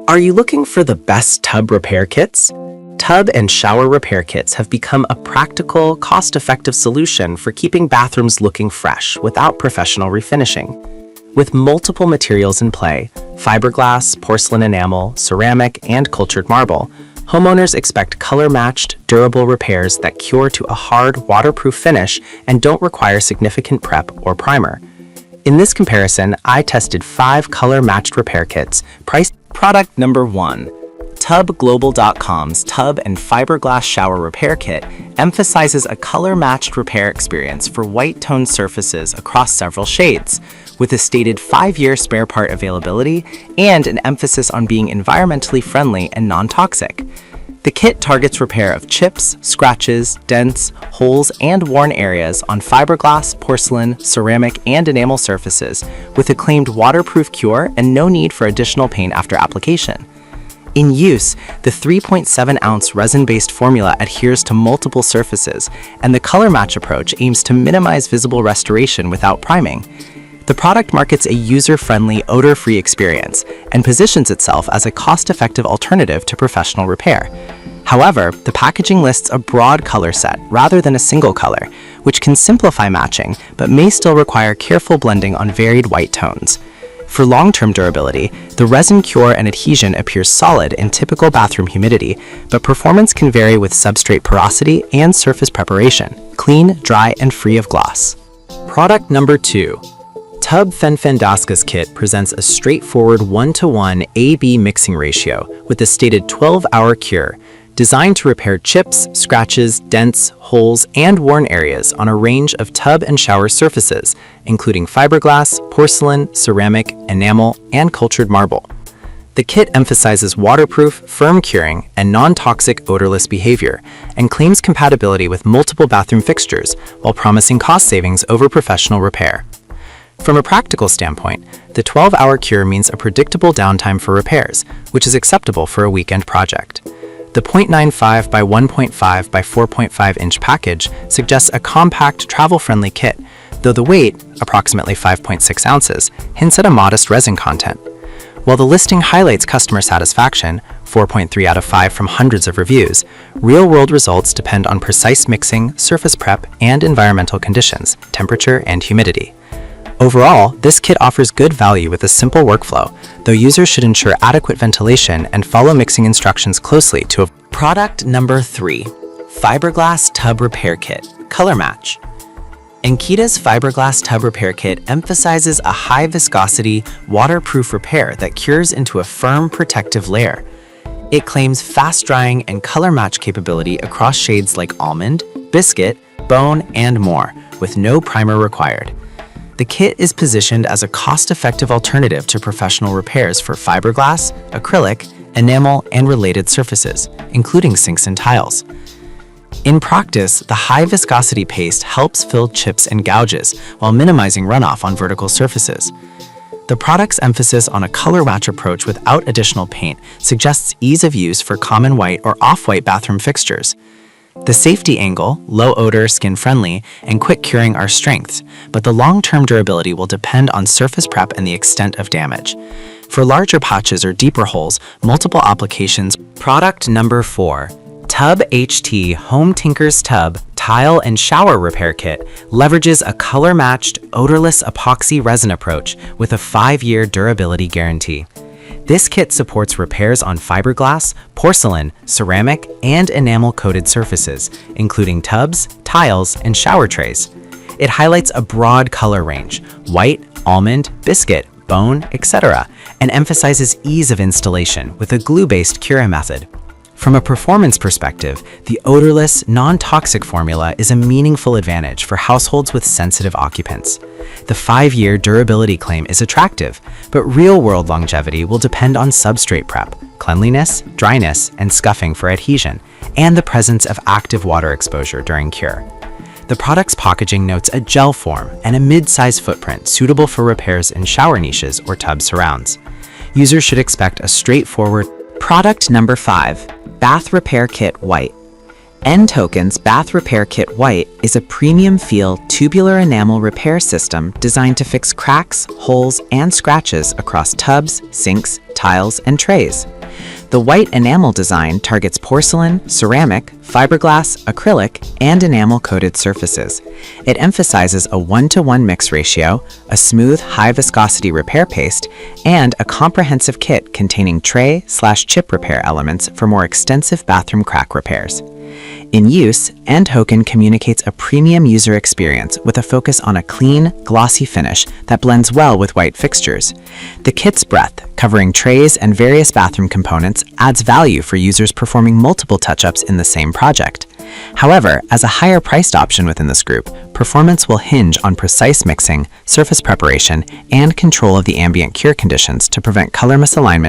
Are you looking for the best tub repair kits? Tub and shower repair kits have become a practical, cost-effective solution for keeping bathrooms looking fresh without professional refinishing. With multiple materials in play, fiberglass, porcelain enamel, ceramic, and cultured marble, homeowners expect color-matched, durable repairs that cure to a hard, waterproof finish and don't require significant prep or primer. In this comparison, I tested 5 color-matched repair kits priced. Product number 1. TubGlobal.com's Tub and Fiberglass Shower Repair Kit emphasizes a color-matched repair experience for white-toned surfaces across several shades, with a stated 5-year spare part availability and an emphasis on being environmentally friendly and non-toxic. The kit targets repair of chips, scratches, dents, holes, and worn areas on fiberglass, porcelain, ceramic, and enamel surfaces, with a claimed waterproof cure and no need for additional paint after application. In use, the 3.7-ounce resin-based formula adheres to multiple surfaces, and the color match approach aims to minimize visible restoration without priming. The product markets a user-friendly, odor-free experience and positions itself as a cost-effective alternative to professional repair. However, the packaging lists a broad color set rather than a single color, which can simplify matching but may still require careful blending on varied white tones. For long-term durability, the resin cure and adhesion appears solid in typical bathroom humidity, but performance can vary with substrate porosity and surface preparation, clean, dry, and free of gloss. Product number 2. Tub Fenfendaska's kit presents a straightforward 1:1 A/B mixing ratio with a stated 12-hour cure, designed to repair chips, scratches, dents, holes, and worn areas on a range of tub and shower surfaces, including fiberglass, porcelain, ceramic, enamel, and cultured marble. The kit emphasizes waterproof, firm curing, and non-toxic odorless behavior, and claims compatibility with multiple bathroom fixtures while promising cost savings over professional repair. From a practical standpoint, the 12-hour cure means a predictable downtime for repairs, which is acceptable for a weekend project. The 0.95 by 1.5 by 4.5 inch package suggests a compact, travel-friendly kit, though the weight, approximately 5.6 ounces, hints at a modest resin content. While the listing highlights customer satisfaction, 4.3 out of 5 from hundreds of reviews, real-world results depend on precise mixing, surface prep, and environmental conditions, temperature, and humidity. Overall, this kit offers good value with a simple workflow, though users should ensure adequate ventilation and follow mixing instructions closely to avoid. Product number 3. Fiberglass Tub Repair Kit, Color Match. Enkita's Fiberglass Tub Repair Kit emphasizes a high-viscosity, waterproof repair that cures into a firm, protective layer. It claims fast-drying and color match capability across shades like almond, biscuit, bone, and more, with no primer required. The kit is positioned as a cost-effective alternative to professional repairs for fiberglass, acrylic, enamel, and related surfaces, including sinks and tiles. In practice, the high-viscosity paste helps fill chips and gouges while minimizing runoff on vertical surfaces. The product's emphasis on a color match approach without additional paint suggests ease of use for common white or off-white bathroom fixtures. The safety angle, low odor, skin-friendly, and quick curing are strengths, but the long-term durability will depend on surface prep and the extent of damage. For larger patches or deeper holes, multiple applications. Product number 4. Tub HT Home Tinker's Tub Tile and Shower Repair Kit leverages a color-matched, odorless epoxy resin approach with a 5-year durability guarantee. This kit supports repairs on fiberglass, porcelain, ceramic, and enamel-coated surfaces, including tubs, tiles, and shower trays. It highlights a broad color range, white, almond, biscuit, bone, etc., and emphasizes ease of installation with a glue-based cure method. From a performance perspective, the odorless, non-toxic formula is a meaningful advantage for households with sensitive occupants. The 5-year durability claim is attractive, but real-world longevity will depend on substrate prep, cleanliness, dryness, and scuffing for adhesion, and the presence of active water exposure during cure. The product's packaging notes a gel form and a mid-size footprint suitable for repairs in shower niches or tub surrounds. Users should expect a straightforward. Product number 5. Bath Repair Kit White. N-Token's Bath Repair Kit White is a premium feel tubular enamel repair system designed to fix cracks, holes, and scratches across tubs, sinks, tiles, and trays. The white enamel design targets porcelain, ceramic, fiberglass, acrylic, and enamel-coated surfaces. It emphasizes a 1-to-1 mix ratio, a smooth, high-viscosity repair paste, and a comprehensive kit containing tray/chip repair elements for more extensive bathroom crack repairs. In use, N-Token communicates a premium user experience with a focus on a clean, glossy finish that blends well with white fixtures. The kit's breadth, covering trays and various bathroom components, adds value for users performing multiple touch-ups in the same project. However, as a higher-priced option within this group, performance will hinge on precise mixing, surface preparation, and control of the ambient cure conditions to prevent color misalignment